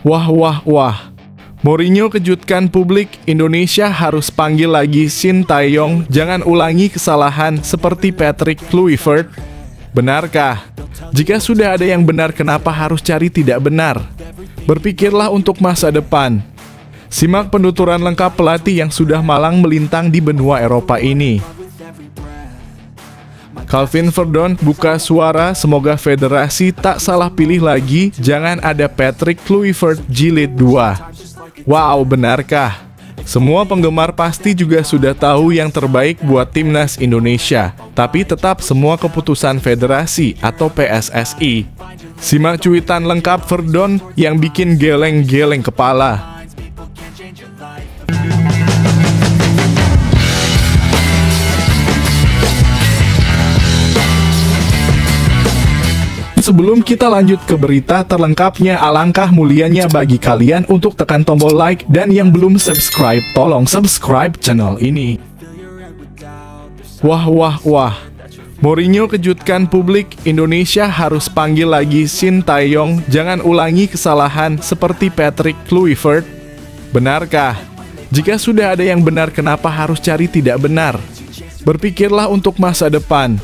Wah, wah, wah. Mourinho kejutkan publik, Indonesia harus panggil lagi Shin Tae-yong, jangan ulangi kesalahan seperti Patrick Kluivert. Benarkah? Jika sudah ada yang benar, kenapa harus cari tidak benar? Berpikirlah untuk masa depan. Simak penuturan lengkap pelatih yang sudah malang melintang di benua Eropa ini. Calvin Verdon buka suara, semoga federasi tak salah pilih lagi, jangan ada Patrick Kluivert jilid 2. Wow, benarkah? Semua penggemar pasti juga sudah tahu yang terbaik buat timnas Indonesia, tapi tetap semua keputusan federasi atau PSSI. Simak cuitan lengkap Verdon yang bikin geleng-geleng kepala. Sebelum kita lanjut ke berita terlengkapnya, alangkah mulianya bagi kalian untuk tekan tombol like, dan yang belum subscribe, tolong subscribe channel ini. Wah, wah, wah. Mourinho kejutkan publik, Indonesia harus panggil lagi Shin Tae-yong, jangan ulangi kesalahan seperti Patrick Kluivert. Benarkah? Jika sudah ada yang benar, kenapa harus cari tidak benar? Berpikirlah untuk masa depan.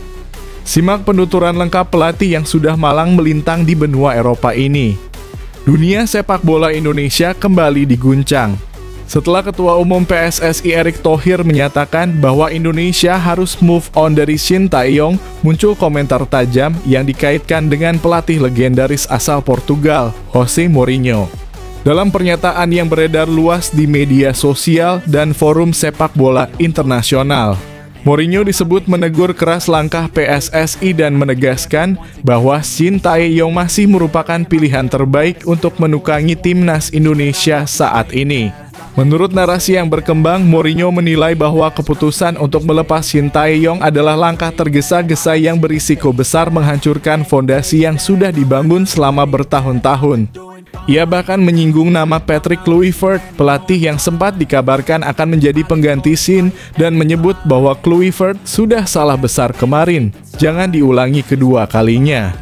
Simak penuturan lengkap pelatih yang sudah malang melintang di benua Eropa ini. Dunia sepak bola Indonesia kembali diguncang setelah Ketua Umum PSSI Erick Thohir menyatakan bahwa Indonesia harus move on dari Shin Tae-yong. Muncul komentar tajam yang dikaitkan dengan pelatih legendaris asal Portugal, Jose Mourinho. Dalam pernyataan yang beredar luas di media sosial dan forum sepak bola internasional, Mourinho disebut menegur keras langkah PSSI dan menegaskan bahwa Shin Tae-yong masih merupakan pilihan terbaik untuk menukangi timnas Indonesia saat ini. Menurut narasi yang berkembang, Mourinho menilai bahwa keputusan untuk melepas Shin Tae-yong adalah langkah tergesa-gesa yang berisiko besar menghancurkan fondasi yang sudah dibangun selama bertahun-tahun. Ia bahkan menyinggung nama Patrick Kluivert, pelatih yang sempat dikabarkan akan menjadi pengganti Shin, dan menyebut bahwa Kluivert sudah salah besar kemarin, jangan diulangi kedua kalinya.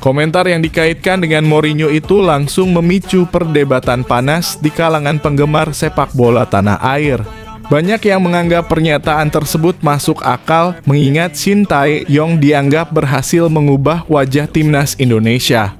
Komentar yang dikaitkan dengan Mourinho itu langsung memicu perdebatan panas di kalangan penggemar sepak bola tanah air. Banyak yang menganggap pernyataan tersebut masuk akal, mengingat Shin Tae-yong dianggap berhasil mengubah wajah timnas Indonesia.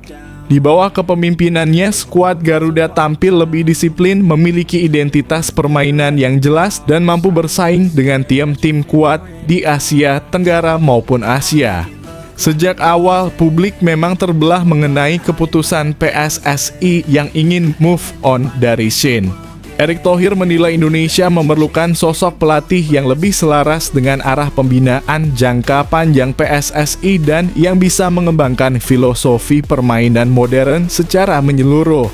Di bawah kepemimpinannya, skuad Garuda tampil lebih disiplin, memiliki identitas permainan yang jelas, dan mampu bersaing dengan tim-tim kuat di Asia Tenggara maupun Asia. Sejak awal, publik memang terbelah mengenai keputusan PSSI yang ingin move on dari Shin. Erick Thohir menilai Indonesia memerlukan sosok pelatih yang lebih selaras dengan arah pembinaan jangka panjang PSSI dan yang bisa mengembangkan filosofi permainan modern secara menyeluruh.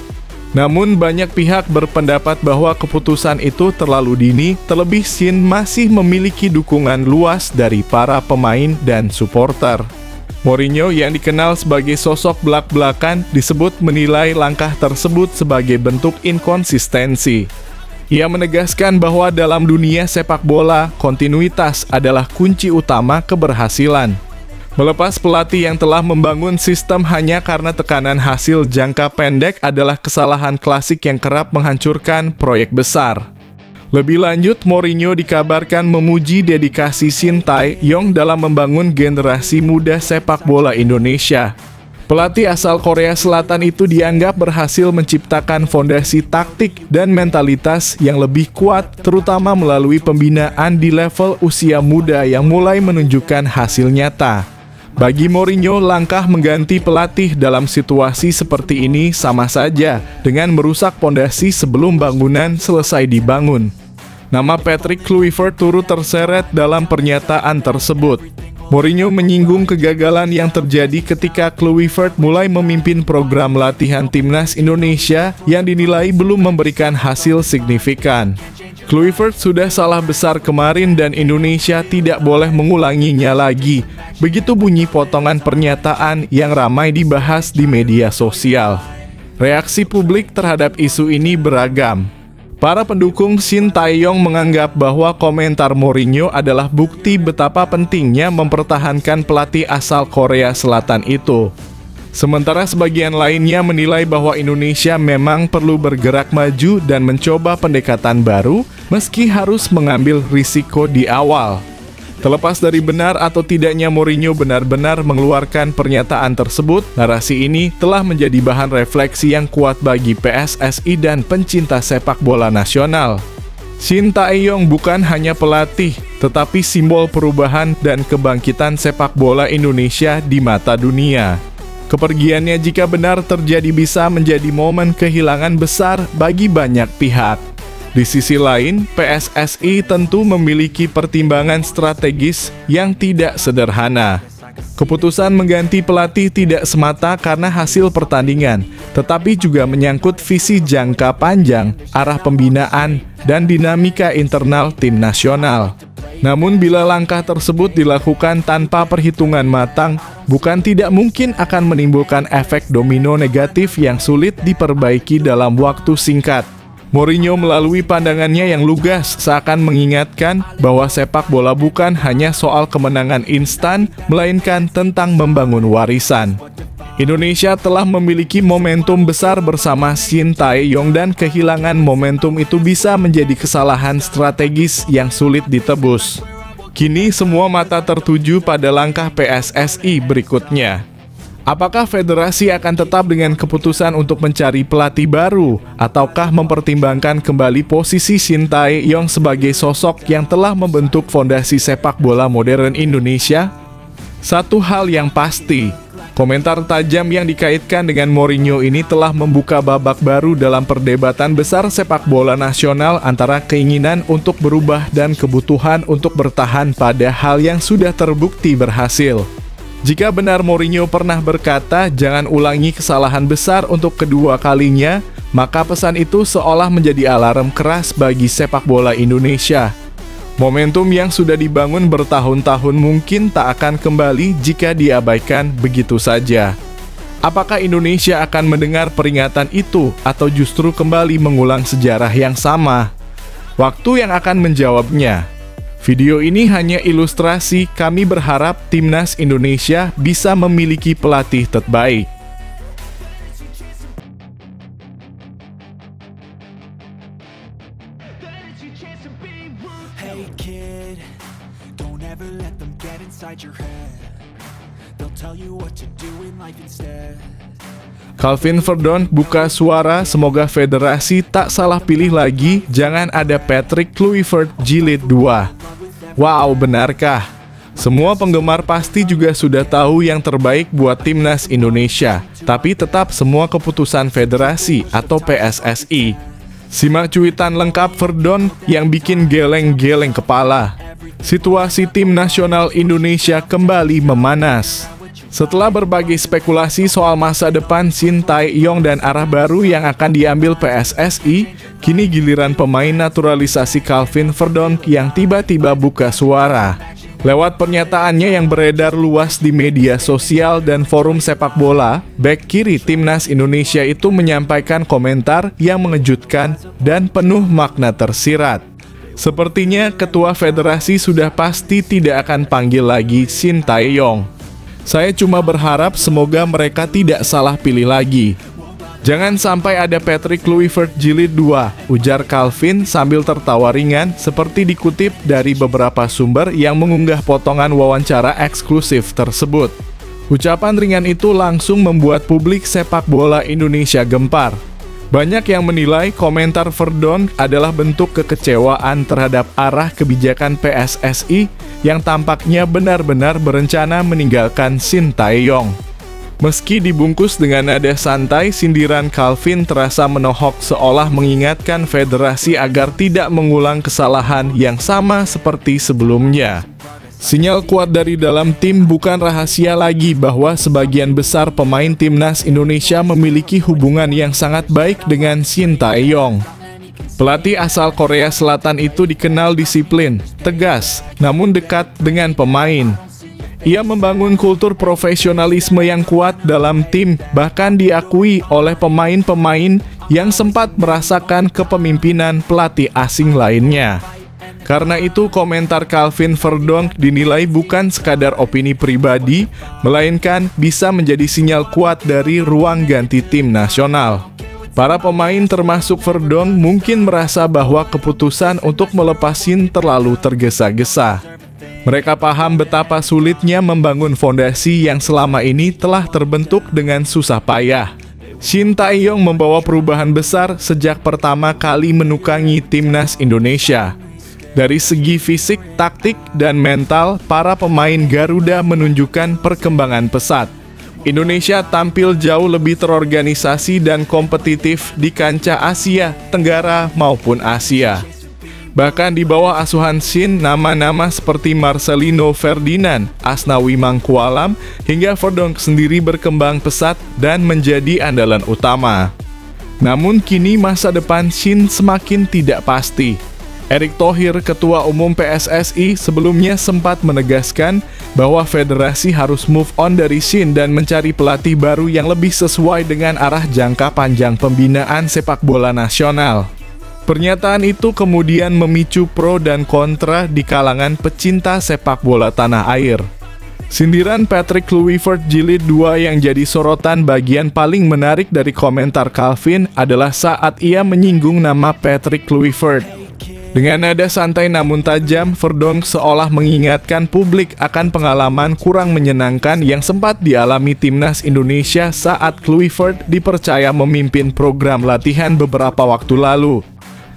Namun banyak pihak berpendapat bahwa keputusan itu terlalu dini, terlebih Shin masih memiliki dukungan luas dari para pemain dan supporter. Mourinho yang dikenal sebagai sosok belak-belakan disebut menilai langkah tersebut sebagai bentuk inkonsistensi. Ia menegaskan bahwa dalam dunia sepak bola, kontinuitas adalah kunci utama keberhasilan. Melepas pelatih yang telah membangun sistem hanya karena tekanan hasil jangka pendek adalah kesalahan klasik yang kerap menghancurkan proyek besar. Lebih lanjut, Mourinho dikabarkan memuji dedikasi Shin Tae-yong dalam membangun generasi muda sepak bola Indonesia. Pelatih asal Korea Selatan itu dianggap berhasil menciptakan fondasi taktik dan mentalitas yang lebih kuat, terutama melalui pembinaan di level usia muda yang mulai menunjukkan hasil nyata. Bagi Mourinho, langkah mengganti pelatih dalam situasi seperti ini sama saja dengan merusak fondasi sebelum bangunan selesai dibangun. Nama Patrick Kluivert turut terseret dalam pernyataan tersebut. Mourinho menyinggung kegagalan yang terjadi ketika Kluivert mulai memimpin program latihan timnas Indonesia yang dinilai belum memberikan hasil signifikan. Kluivert sudah salah besar kemarin dan Indonesia tidak boleh mengulanginya lagi. Begitu bunyi potongan pernyataan yang ramai dibahas di media sosial. Reaksi publik terhadap isu ini beragam. Para pendukung Shin Tae-yong menganggap bahwa komentar Mourinho adalah bukti betapa pentingnya mempertahankan pelatih asal Korea Selatan itu. Sementara sebagian lainnya menilai bahwa Indonesia memang perlu bergerak maju dan mencoba pendekatan baru meski harus mengambil risiko di awal. Terlepas dari benar atau tidaknya Mourinho benar-benar mengeluarkan pernyataan tersebut, narasi ini telah menjadi bahan refleksi yang kuat bagi PSSI dan pencinta sepak bola nasional. Shin Tae-yong bukan hanya pelatih, tetapi simbol perubahan dan kebangkitan sepak bola Indonesia di mata dunia. Kepergiannya jika benar terjadi bisa menjadi momen kehilangan besar bagi banyak pihak. Di sisi lain, PSSI tentu memiliki pertimbangan strategis yang tidak sederhana. Keputusan mengganti pelatih tidak semata karena hasil pertandingan, tetapi juga menyangkut visi jangka panjang, arah pembinaan, dan dinamika internal tim nasional. Namun bila langkah tersebut dilakukan tanpa perhitungan matang, bukan tidak mungkin akan menimbulkan efek domino negatif yang sulit diperbaiki dalam waktu singkat. Mourinho melalui pandangannya yang lugas seakan mengingatkan bahwa sepak bola bukan hanya soal kemenangan instan, melainkan tentang membangun warisan. Indonesia telah memiliki momentum besar bersama Shin Tae-yong dan kehilangan momentum itu bisa menjadi kesalahan strategis yang sulit ditebus. Kini semua mata tertuju pada langkah PSSI berikutnya. Apakah federasi akan tetap dengan keputusan untuk mencari pelatih baru, ataukah mempertimbangkan kembali posisi Shin Tae-yong sebagai sosok yang telah membentuk fondasi sepak bola modern Indonesia? Satu hal yang pasti, komentar tajam yang dikaitkan dengan Mourinho ini telah membuka babak baru dalam perdebatan besar sepak bola nasional antara keinginan untuk berubah dan kebutuhan untuk bertahan pada hal yang sudah terbukti berhasil. Jika benar Mourinho pernah berkata jangan ulangi kesalahan besar untuk kedua kalinya, maka pesan itu seolah menjadi alarm keras bagi sepak bola Indonesia. Momentum yang sudah dibangun bertahun-tahun mungkin tak akan kembali jika diabaikan begitu saja. Apakah Indonesia akan mendengar peringatan itu atau justru kembali mengulang sejarah yang sama? Waktu yang akan menjawabnya. Video ini hanya ilustrasi, kami berharap Timnas Indonesia bisa memiliki pelatih terbaik. Hey kid, don't ever let them get inside your head. They'll tell you what to do in life instead. Calvin Verdon buka suara, semoga federasi tak salah pilih lagi, jangan ada Patrick Kluivert jilid 2. Wow, benarkah? Semua penggemar pasti juga sudah tahu yang terbaik buat Timnas Indonesia, tapi tetap semua keputusan federasi atau PSSI. Simak cuitan lengkap Verdon yang bikin geleng-geleng kepala. Situasi tim nasional Indonesia kembali memanas. Setelah berbagai spekulasi soal masa depan Shin Tae-yong dan arah baru yang akan diambil PSSI, kini giliran pemain naturalisasi Calvin Verdon yang tiba-tiba buka suara. Lewat pernyataannya yang beredar luas di media sosial dan forum sepak bola, bek kiri Timnas Indonesia itu menyampaikan komentar yang mengejutkan dan penuh makna tersirat. Sepertinya ketua federasi sudah pasti tidak akan panggil lagi Shin Tae-yong. Saya cuma berharap semoga mereka tidak salah pilih lagi. Jangan sampai ada Patrick Kluivert jilid 2, ujar Calvin sambil tertawa ringan seperti dikutip dari beberapa sumber yang mengunggah potongan wawancara eksklusif tersebut. Ucapan ringan itu langsung membuat publik sepak bola Indonesia gempar. Banyak yang menilai komentar Verdon adalah bentuk kekecewaan terhadap arah kebijakan PSSI yang tampaknya benar-benar berencana meninggalkan Shin Tae-yong. Meski dibungkus dengan nada santai, sindiran Calvin terasa menohok seolah mengingatkan federasi agar tidak mengulang kesalahan yang sama seperti sebelumnya. Sinyal kuat dari dalam tim bukan rahasia lagi bahwa sebagian besar pemain Timnas Indonesia memiliki hubungan yang sangat baik dengan Shin Tae-yong. Pelatih asal Korea Selatan itu dikenal disiplin, tegas, namun dekat dengan pemain. Ia membangun kultur profesionalisme yang kuat dalam tim, bahkan diakui oleh pemain-pemain yang sempat merasakan kepemimpinan pelatih asing lainnya. Karena itu, komentar Calvin Verdonk dinilai bukan sekadar opini pribadi, melainkan bisa menjadi sinyal kuat dari ruang ganti tim nasional. Para pemain termasuk Verdonk mungkin merasa bahwa keputusan untuk melepas Shin terlalu tergesa-gesa. Mereka paham betapa sulitnya membangun fondasi yang selama ini telah terbentuk dengan susah payah. Shin Tae-yong membawa perubahan besar sejak pertama kali menukangi timnas Indonesia. Dari segi fisik, taktik, dan mental, para pemain Garuda menunjukkan perkembangan pesat. Indonesia tampil jauh lebih terorganisasi dan kompetitif di kancah Asia Tenggara maupun Asia. Bahkan di bawah asuhan Shin, nama-nama seperti Marcelino Ferdinand, Asnawi Mangkualam, hingga Verdonk sendiri berkembang pesat dan menjadi andalan utama. Namun kini masa depan Shin semakin tidak pasti. Erick Thohir, Ketua Umum PSSI, sebelumnya sempat menegaskan bahwa federasi harus move on dari Shin dan mencari pelatih baru yang lebih sesuai dengan arah jangka panjang pembinaan sepak bola nasional. Pernyataan itu kemudian memicu pro dan kontra di kalangan pecinta sepak bola tanah air. Sindiran Patrick Kluivert Jilid 2 yang jadi sorotan bagian paling menarik dari komentar Calvin adalah saat ia menyinggung nama Patrick Kluivert. Dengan nada santai namun tajam, Verdonk seolah mengingatkan publik akan pengalaman kurang menyenangkan yang sempat dialami timnas Indonesia saat Kluivert dipercaya memimpin program latihan beberapa waktu lalu.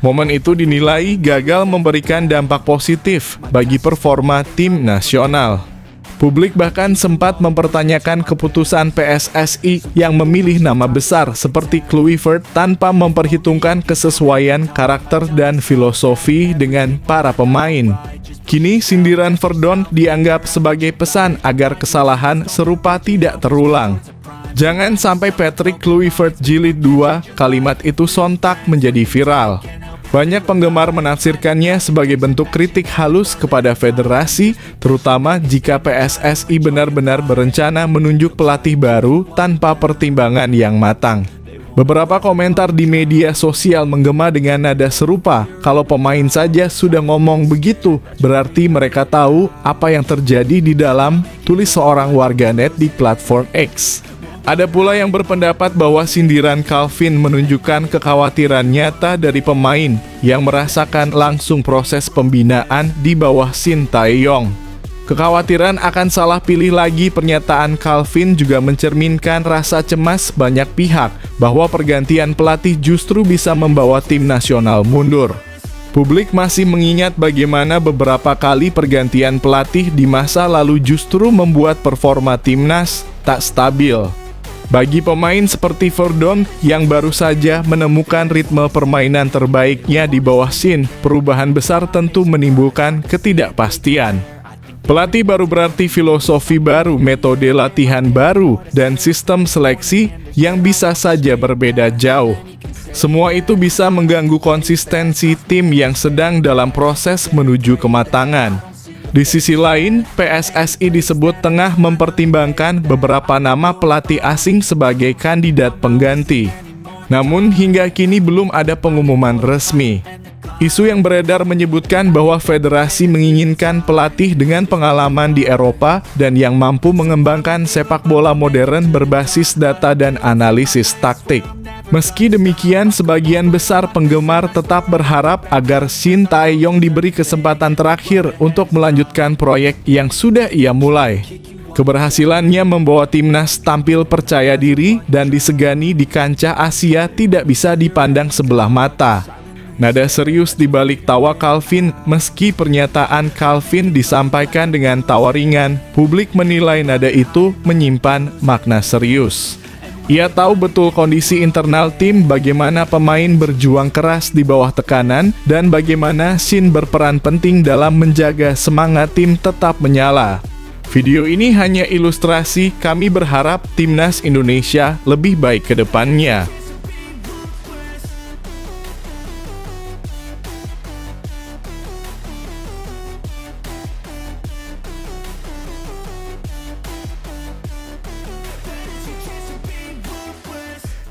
Momen itu dinilai gagal memberikan dampak positif bagi performa tim nasional. Publik bahkan sempat mempertanyakan keputusan PSSI yang memilih nama besar seperti Kluivert tanpa memperhitungkan kesesuaian karakter dan filosofi dengan para pemain. Kini sindiran Verdonk dianggap sebagai pesan agar kesalahan serupa tidak terulang. Jangan sampai Patrick Kluivert Jilid 2, kalimat itu sontak menjadi viral. Banyak penggemar menafsirkannya sebagai bentuk kritik halus kepada federasi, terutama jika PSSI benar-benar berencana menunjuk pelatih baru tanpa pertimbangan yang matang. Beberapa komentar di media sosial menggema dengan nada serupa, kalau pemain saja sudah ngomong begitu, berarti mereka tahu apa yang terjadi di dalam, tulis seorang warganet di platform X. Ada pula yang berpendapat bahwa sindiran Calvin menunjukkan kekhawatiran nyata dari pemain yang merasakan langsung proses pembinaan di bawah Shin Tae-yong. Kekhawatiran akan salah pilih lagi pernyataan Calvin juga mencerminkan rasa cemas banyak pihak bahwa pergantian pelatih justru bisa membawa tim nasional mundur. Publik masih mengingat bagaimana beberapa kali pergantian pelatih di masa lalu justru membuat performa timnas tak stabil. Bagi pemain seperti Verdonk yang baru saja menemukan ritme permainan terbaiknya di bawah Shin, perubahan besar tentu menimbulkan ketidakpastian. Pelatih baru berarti filosofi baru, metode latihan baru, dan sistem seleksi yang bisa saja berbeda jauh. Semua itu bisa mengganggu konsistensi tim yang sedang dalam proses menuju kematangan. Di sisi lain, PSSI disebut tengah mempertimbangkan beberapa nama pelatih asing sebagai kandidat pengganti. Namun hingga kini belum ada pengumuman resmi. Isu yang beredar menyebutkan bahwa federasi menginginkan pelatih dengan pengalaman di Eropa dan yang mampu mengembangkan sepak bola modern berbasis data dan analisis taktik. Meski demikian, sebagian besar penggemar tetap berharap agar Shin Tae-yong diberi kesempatan terakhir untuk melanjutkan proyek yang sudah ia mulai. Keberhasilannya membawa timnas tampil percaya diri dan disegani di kancah Asia tidak bisa dipandang sebelah mata. Nada serius di balik tawa Calvin, meski pernyataan Calvin disampaikan dengan tawa ringan, publik menilai nada itu menyimpan makna serius. Ia tahu betul kondisi internal tim, bagaimana pemain berjuang keras di bawah tekanan, dan bagaimana Shin berperan penting dalam menjaga semangat tim tetap menyala. Video ini hanya ilustrasi, kami berharap timnas Indonesia lebih baik ke depannya.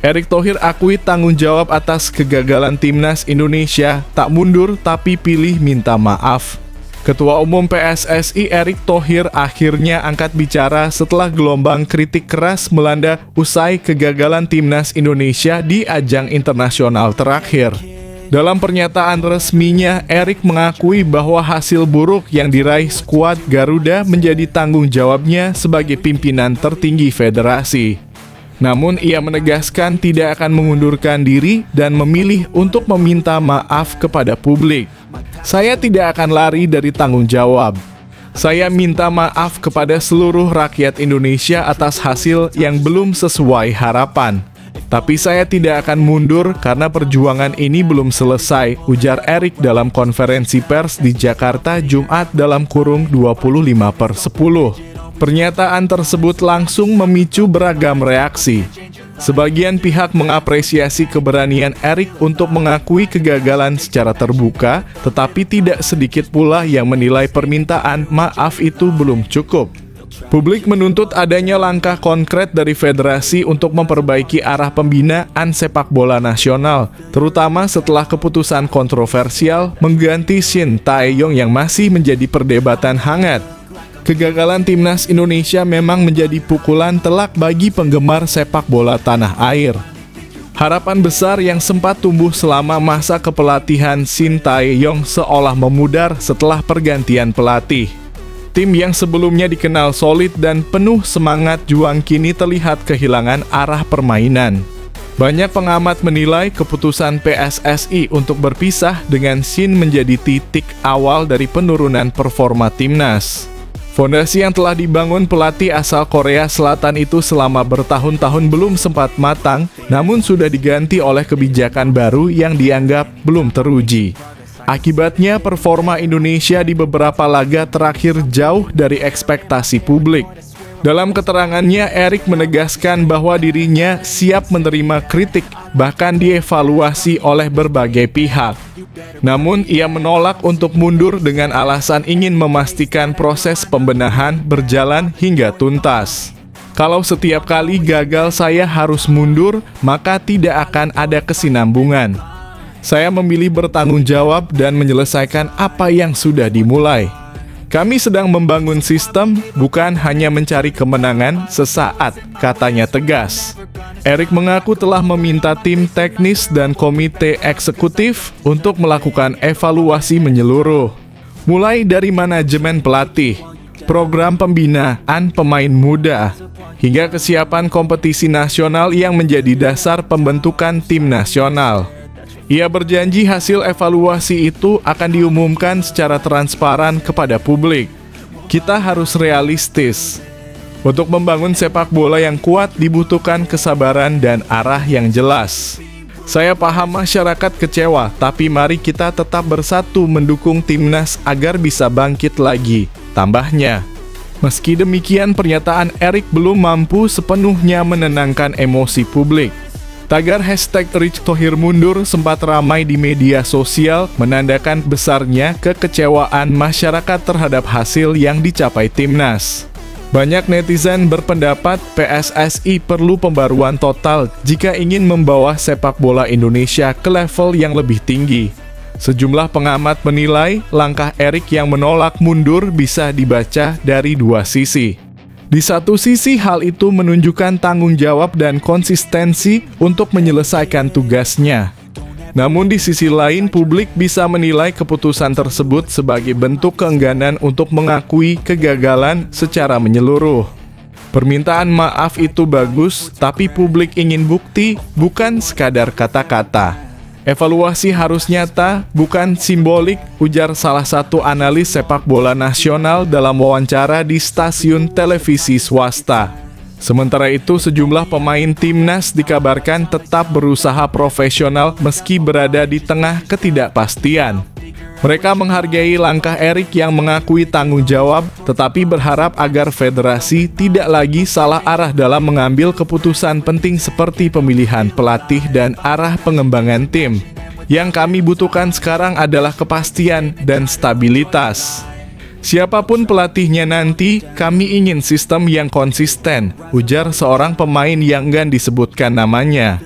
Erick Thohir akui tanggung jawab atas kegagalan timnas Indonesia, tak mundur tapi pilih minta maaf. Ketua Umum PSSI Erick Thohir akhirnya angkat bicara setelah gelombang kritik keras melanda usai kegagalan timnas Indonesia di ajang internasional terakhir. Dalam pernyataan resminya, Erick mengakui bahwa hasil buruk yang diraih skuad Garuda menjadi tanggung jawabnya sebagai pimpinan tertinggi federasi. Namun ia menegaskan tidak akan mengundurkan diri dan memilih untuk meminta maaf kepada publik. Saya tidak akan lari dari tanggung jawab. Saya minta maaf kepada seluruh rakyat Indonesia atas hasil yang belum sesuai harapan. Tapi saya tidak akan mundur karena perjuangan ini belum selesai, ujar Erick dalam konferensi pers di Jakarta Jumat dalam kurung 25/10. Pernyataan tersebut langsung memicu beragam reaksi. Sebagian pihak mengapresiasi keberanian Erick untuk mengakui kegagalan secara terbuka, tetapi tidak sedikit pula yang menilai permintaan maaf itu belum cukup. Publik menuntut adanya langkah konkret dari federasi untuk memperbaiki arah pembinaan sepak bola nasional, terutama setelah keputusan kontroversial mengganti Shin Tae-yong yang masih menjadi perdebatan hangat. Kegagalan timnas Indonesia memang menjadi pukulan telak bagi penggemar sepak bola tanah air. Harapan besar yang sempat tumbuh selama masa kepelatihan Shin Tae-yong seolah memudar setelah pergantian pelatih. Tim yang sebelumnya dikenal solid dan penuh semangat juang kini terlihat kehilangan arah permainan. Banyak pengamat menilai keputusan PSSI untuk berpisah dengan Shin menjadi titik awal dari penurunan performa timnas. Fondasi yang telah dibangun pelatih asal Korea Selatan itu selama bertahun-tahun belum sempat matang, namun sudah diganti oleh kebijakan baru yang dianggap belum teruji. Akibatnya, performa Indonesia di beberapa laga terakhir jauh dari ekspektasi publik. Dalam keterangannya, Erick menegaskan bahwa dirinya siap menerima kritik, bahkan dievaluasi oleh berbagai pihak. Namun, ia menolak untuk mundur dengan alasan ingin memastikan proses pembenahan berjalan hingga tuntas. Kalau setiap kali gagal saya harus mundur, maka tidak akan ada kesinambungan. Saya memilih bertanggung jawab dan menyelesaikan apa yang sudah dimulai. Kami sedang membangun sistem, bukan hanya mencari kemenangan sesaat, katanya tegas. Erick mengaku telah meminta tim teknis dan komite eksekutif untuk melakukan evaluasi menyeluruh. Mulai dari manajemen pelatih, program pembinaan pemain muda, hingga kesiapan kompetisi nasional yang menjadi dasar pembentukan tim nasional. Ia berjanji hasil evaluasi itu akan diumumkan secara transparan kepada publik. Kita harus realistis. Untuk membangun sepak bola yang kuat dibutuhkan kesabaran dan arah yang jelas. Saya paham masyarakat kecewa, tapi mari kita tetap bersatu mendukung timnas agar bisa bangkit lagi, tambahnya. Meski demikian, pernyataan Erick belum mampu sepenuhnya menenangkan emosi publik. Tagar hashtag Erick Thohir mundur sempat ramai di media sosial, menandakan besarnya kekecewaan masyarakat terhadap hasil yang dicapai timnas. Banyak netizen berpendapat PSSI perlu pembaruan total jika ingin membawa sepak bola Indonesia ke level yang lebih tinggi. Sejumlah pengamat menilai langkah Erick yang menolak mundur bisa dibaca dari dua sisi. Di satu sisi, hal itu menunjukkan tanggung jawab dan konsistensi untuk menyelesaikan tugasnya. Namun di sisi lain, publik bisa menilai keputusan tersebut sebagai bentuk keengganan untuk mengakui kegagalan secara menyeluruh. Permintaan maaf itu bagus, tapi publik ingin bukti, bukan sekadar kata-kata. Evaluasi harus nyata, bukan simbolik, ujar salah satu analis sepak bola nasional dalam wawancara di stasiun televisi swasta. Sementara itu, sejumlah pemain timnas dikabarkan tetap berusaha profesional meski berada di tengah ketidakpastian. Mereka menghargai langkah Erick yang mengakui tanggung jawab, tetapi berharap agar federasi tidak lagi salah arah dalam mengambil keputusan penting seperti pemilihan pelatih dan arah pengembangan tim. Yang kami butuhkan sekarang adalah kepastian dan stabilitas. Siapapun pelatihnya nanti, kami ingin sistem yang konsisten, ujar seorang pemain yang enggan disebutkan namanya.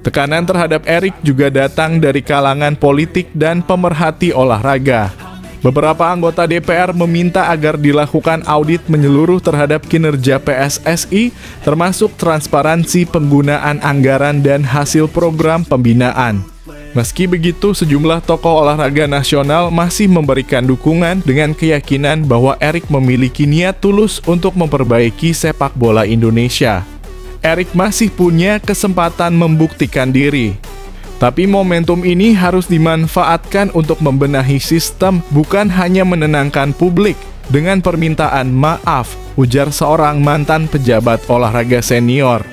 Tekanan terhadap Erik juga datang dari kalangan politik dan pemerhati olahraga. Beberapa anggota DPR meminta agar dilakukan audit menyeluruh terhadap kinerja PSSI, termasuk transparansi penggunaan anggaran dan hasil program pembinaan. Meski begitu, sejumlah tokoh olahraga nasional masih memberikan dukungan dengan keyakinan bahwa Erik memiliki niat tulus untuk memperbaiki sepak bola Indonesia. Erik masih punya kesempatan membuktikan diri. Tapi momentum ini harus dimanfaatkan untuk membenahi sistem, bukan hanya menenangkan publik dengan permintaan maaf, ujar seorang mantan pejabat olahraga senior.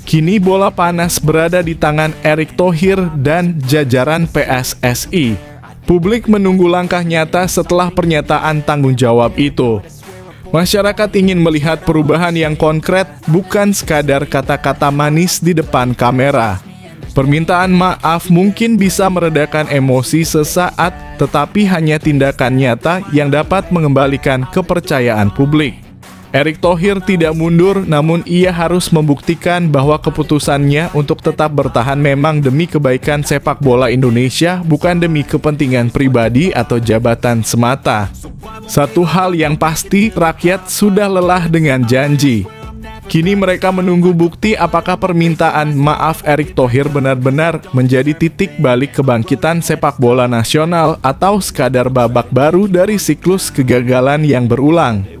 Kini bola panas berada di tangan Erick Thohir dan jajaran PSSI. Publik menunggu langkah nyata setelah pernyataan tanggung jawab itu. Masyarakat ingin melihat perubahan yang konkret, bukan sekadar kata-kata manis di depan kamera. Permintaan maaf mungkin bisa meredakan emosi sesaat, tetapi hanya tindakan nyata yang dapat mengembalikan kepercayaan publik. Erick Thohir tidak mundur, namun ia harus membuktikan bahwa keputusannya untuk tetap bertahan memang demi kebaikan sepak bola Indonesia, bukan demi kepentingan pribadi atau jabatan semata. Satu hal yang pasti, rakyat sudah lelah dengan janji. Kini mereka menunggu bukti apakah permintaan maaf Erick Thohir benar-benar menjadi titik balik kebangkitan sepak bola nasional atau sekadar babak baru dari siklus kegagalan yang berulang.